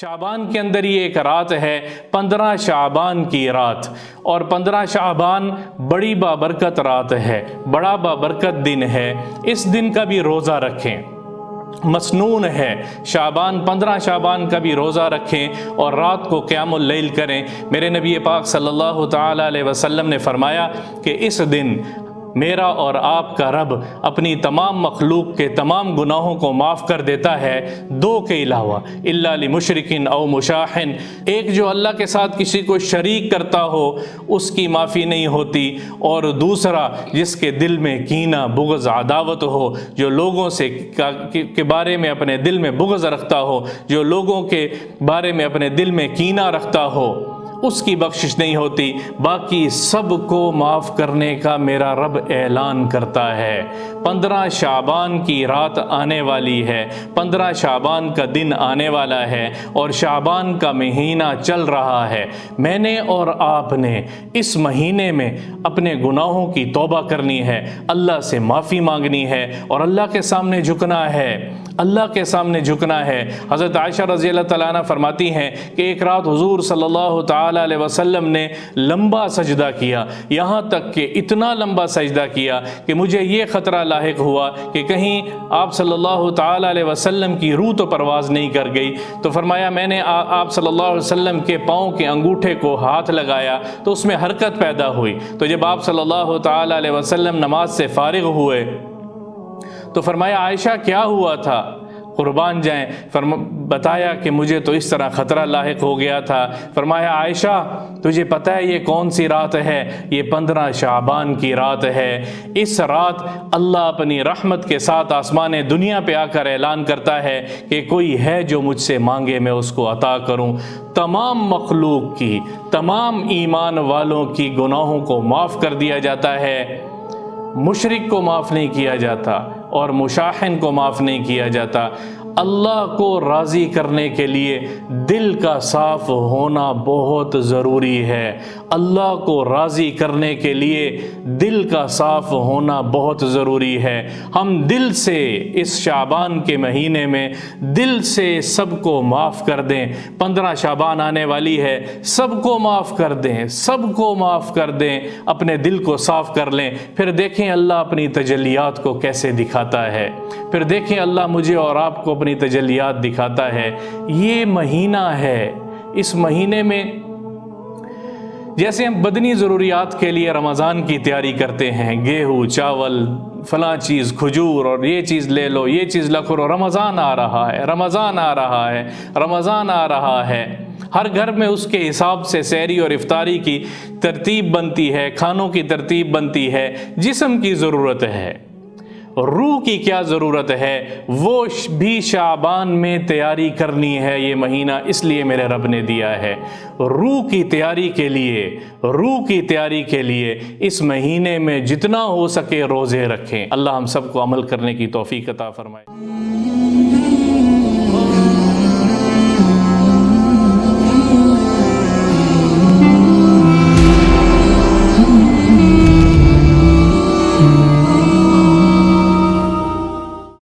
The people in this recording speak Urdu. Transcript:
شعبان کے اندر یہ ایک رات ہے 15 شعبان کی رات، اور 15 شعبان بڑی بابرکت رات ہے، بڑا بابرکت دن ہے۔ اس دن کا بھی روزہ رکھیں، مسنون ہے۔ 15 شعبان کا بھی روزہ رکھیں اور رات کو قیام اللیل کریں۔ میرے نبی پاک صلی اللہ تعالی علیہ وسلم نے فرمایا کہ اس دن میرا اور آپ کا رب اپنی تمام مخلوق کے تمام گناہوں کو معاف کر دیتا ہے، دو کے علاوہ، الا لمشرکن او مشاحن، ایک جو اللہ کے ساتھ کسی کو شریک کرتا ہو اس کی معافی نہیں ہوتی، اور دوسرا جس کے دل میں کینہ، بغض، عداوت ہو، جو لوگوں سے کے بارے میں اپنے دل میں بغض رکھتا ہو، جو لوگوں کے بارے میں اپنے دل میں کینہ رکھتا ہو، اس کی بخشش نہیں ہوتی۔ باقی سب کو معاف کرنے کا میرا رب اعلان کرتا ہے۔ 15 شعبان کی رات آنے والی ہے، 15 شعبان کا دن آنے والا ہے، اور شعبان کا مہینہ چل رہا ہے۔ میں نے اور آپ نے اس مہینے میں اپنے گناہوں کی توبہ کرنی ہے، اللہ سے معافی مانگنی ہے، اور اللہ کے سامنے جھکنا ہے، اللہ کے سامنے جھکنا ہے۔ حضرت عائشہ رضی اللہ تعالیٰ عنہ فرماتی ہیں کہ ایک رات حضور صلی اللہ تعالیٰ علیہ وسلم نے لمبا سجدہ کیا، یہاں تک کہ اتنا لمبا سجدہ کیا کہ مجھے یہ خطرہ لاحق ہوا کہ کہیں آپ صلی اللہ تعالیٰ علیہ وسلم کی روح تو پرواز نہیں کر گئی۔ تو فرمایا میں نے آپ صلی اللہ علیہ وسلم کے پاؤں کے انگوٹھے کو ہاتھ لگایا تو اس میں حرکت پیدا ہوئی۔ تو جب آپ صلی اللہ تعالیٰ علیہ وسلم نماز سے فارغ ہوئے تو فرمایا عائشہ کیا ہوا تھا؟ قربان جائیں، بتایا کہ مجھے تو اس طرح خطرہ لاحق ہو گیا تھا۔ فرمایا عائشہ تجھے پتہ ہے یہ کون سی رات ہے؟ یہ 15 شعبان کی رات ہے۔ اس رات اللہ اپنی رحمت کے ساتھ آسمان دنیا پہ آ کر اعلان کرتا ہے کہ کوئی ہے جو مجھ سے مانگے میں اس کو عطا کروں۔ تمام مخلوق کی، تمام ایمان والوں کی گناہوں کو معاف کر دیا جاتا ہے، مشرک کو معاف نہیں کیا جاتا اور مشاحن کو معاف نہیں کیا جاتا۔ اللہ کو راضی کرنے کے لیے دل کا صاف ہونا بہت ضروری ہے۔ اللہ کو راضی کرنے کے لیے دل کا صاف ہونا بہت ضروری ہے۔ ہم دل سے اس شعبان کے مہینے میں دل سے سب کو معاف کر دیں۔ 15 شعبان آنے والی ہے، سب کو معاف کر دیں، سب کو معاف کر دیں، اپنے دل کو صاف کر لیں۔ پھر دیکھیں اللہ اپنی تجلیات کو کیسے دکھاتا ہے، پھر دیکھیں اللہ مجھے اور آپ کو اپنی تجلیات دکھاتا ہے۔ یہ مہینہ ہے، اس مہینے میں جیسے ہم بدنی ضروریات کے لیے رمضان کی تیاری کرتے ہیں، گیہوں، چاول، فلاں چیز، کھجور، اور یہ چیز لے لو، یہ چیز لکھ لو، رمضان آ رہا ہے، رمضان آ رہا ہے، رمضان آ رہا ہے۔ ہر گھر میں اس کے حساب سے سحری اور افطاری کی ترتیب بنتی ہے، کھانوں کی ترتیب بنتی ہے۔ جسم کی ضرورت ہے، روح کی کیا ضرورت ہے؟ وہ بھی شعبان میں تیاری کرنی ہے۔ یہ مہینہ اس لیے میرے رب نے دیا ہے، روح کی تیاری کے لیے، روح کی تیاری کے لیے اس مہینے میں جتنا ہو سکے روزے رکھیں۔ اللہ ہم سب کو عمل کرنے کی توفیق عطا فرمائے۔